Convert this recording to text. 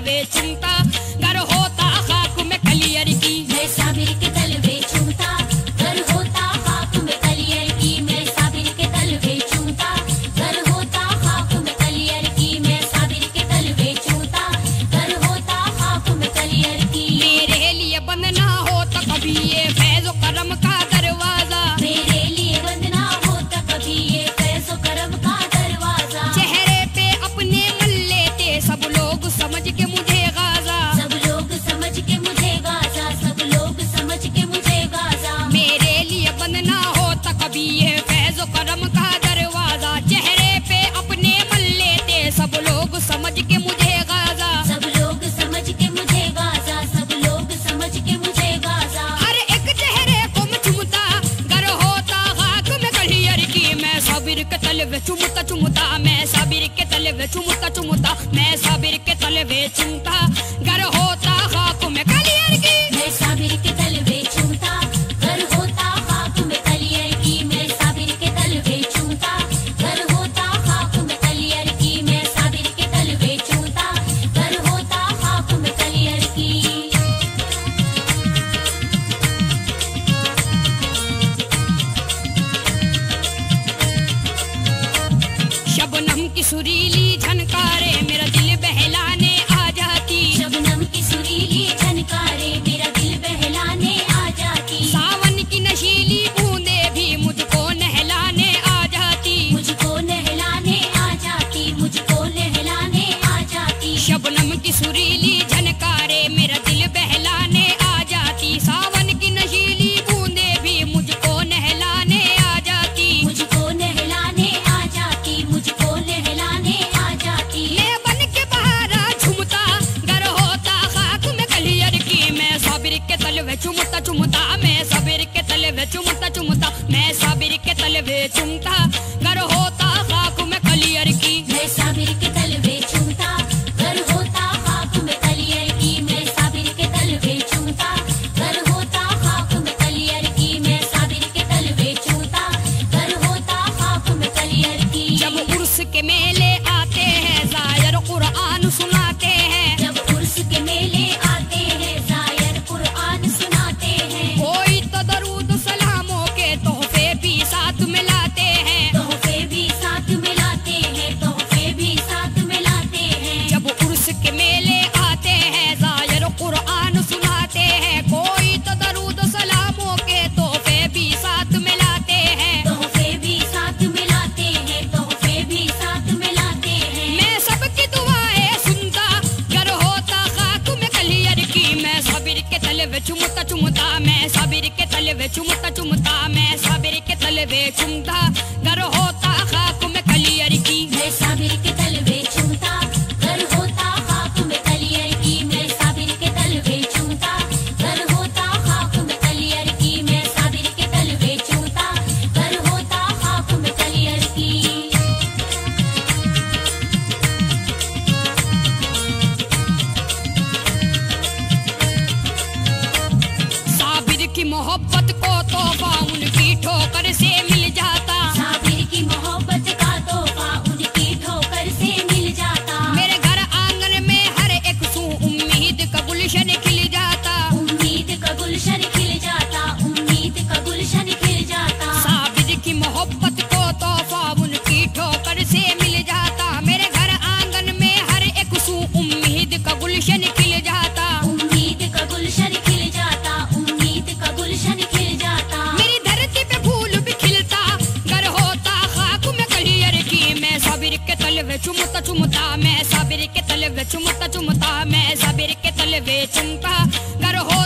तलवे चुमता, घर होता खाक में कलियर की। मैं साबिर के तलवे चूमता, घर होता खाक में कलियर की। मैं साबिर के तलवे चूमता, घर होता खाक में कलियर की। मैं साबिर के तलवे चूमता, घर होता खाक में कलियर की। मेरे लिए बंद ना हो तो कभी ये फैज़ो करम का दरवाजा, मेरे लिए बंद ना हो तो कभी ये फैज़ो करम का दरवाजा। चेहरे पे अपने मल लेते सब लोग समझ के मुझे गाजा, सब लोग समझ के मुझे गाजा, सब लोग समझ के मुझे गाजा। मेरे लिए बंद ना हो तो कभी ये फैज़ो करम का दरवाजा। चेहरे पे अपने मल लेते सब लोग समझ के मुझे गाजा, सब लोग समझ के मुझे गाजा, सब लोग समझ के मुझे गाजा। हर एक चेहरे को मैं चुमता, घर होता खाक में कलियर की। मैं साबिर के तलवे चुमता चुमता, मैं साबिर के तलवे चुमता चुमता, मैं साबिर के तलवे चुमता, घर होता खाक में कलियर की। मैं साबिर के तलवे चूमता, घर होता खाक में कलियर की। मैं साबिर के तलवे चूमता, घर होता खाक में कलियर की। मैं साबिर के तलवे चूमता, घर होता खाक में कलियर की। शबनम की सुरीली झनकारे मेरा दिल बहलाने आ जाती, शबनम की सुरीली झनकारे मेरा दिल बहलाने आ जाती। सावन की नशीली बूंदे भी मुझको नहलाने आ जाती, मुझको नहलाने आ जाती, मुझको नहलाने आ जाती। शबनम की सुरीली झनकारे मेरा दिल बहलाने आ जाती। सावन की नशीली बूंदे भी मुझको नहलाने आ जाती, मुझको नहलाने आ जाती, मुझको नहलाने आ जाती। मैं बन के बहारा झूमता, घर होता खाक में कलियर की। मैं साबिर के तलवे चुमता चुमता, मैं साबिर के तलवे चुमता चुमता, मैं साबिर के तलवे चुमता, घर होता खाक में कलियर की। मैं साबिर के तलवे चूमता, घर होता खाक में कलियर की। मैं साबिर के तलवे चूमता, घर होता खाक में कलियर की। मैं साबिर के तलवे चूमता, घर होता खाक में कलियर की। जब उर्स के मेले आते हैं जायर कुरान सुनाते हैं, जब उर्स के मेले आते हैं जायर कुरान सुनाते हैं। कोई तो दरूद सलामों के तोहफे भी साथ मिलाते हैं, तोहफे भी साथ मिलाते हैं, तोहफे भी साथ मिलाते हैं। जब उर्स के मेले आते हैं जायर कुरान सुनाते हैं। कोई तो दरूद सलामों के तोहफे भी साथ मिलाते हैं, तोहफे भी साथ मिलाते हैं, तोहफे भी साथ मिलाते हैं। मैं सबकी दुआएं सुनता, घर होता खाक में कलियर की। मैं साबिर के तलवे चुमता चुमता, मैं साबिर के तलवे चुमता चुमता, मैं साबिर के तलवे चुमता, घर होता खाक में कलियर की। मैं साबिर के तलवे चूमता, घर होता खाक में कलियर की। मैं साबिर के तलवे चूमता, घर होता खाक में कलियर की। मैं साबिर के तलवे चूमता, घर होता खाक में कलियर की। साबिर की मोहब्बत को तोहफा उनकी ठोकर से मिल जाता, साबिर की मोहब्बत का तोहफा उनकी ठोकर से मिल जाता। मेरे घर आंगन में हर एक सू उम्मीद का गुलशन खिल जाता, उम्मीद का गुलशन खिल जाता, उम्मीद का गुलशन खिल जाता। साबिर की मोहब्बत को तोहफा उनकी ठोकर से मिल जाता। मेरे घर आंगन में हर एक सू उम्मीद का गुलशन खिल जाता, उम्मीद का गुलशन खिल जाता, उम्मीद का गुलशन खिल जाता। मेरी धरती पे फूल भी खिलता, घर होता खाक में कलियर की। मैं साबिर के तलवे चुमता चुमता, मैं साबिर के तलवे चुमता चुमता, मैं साबिर के तलवे चुमता, घर हो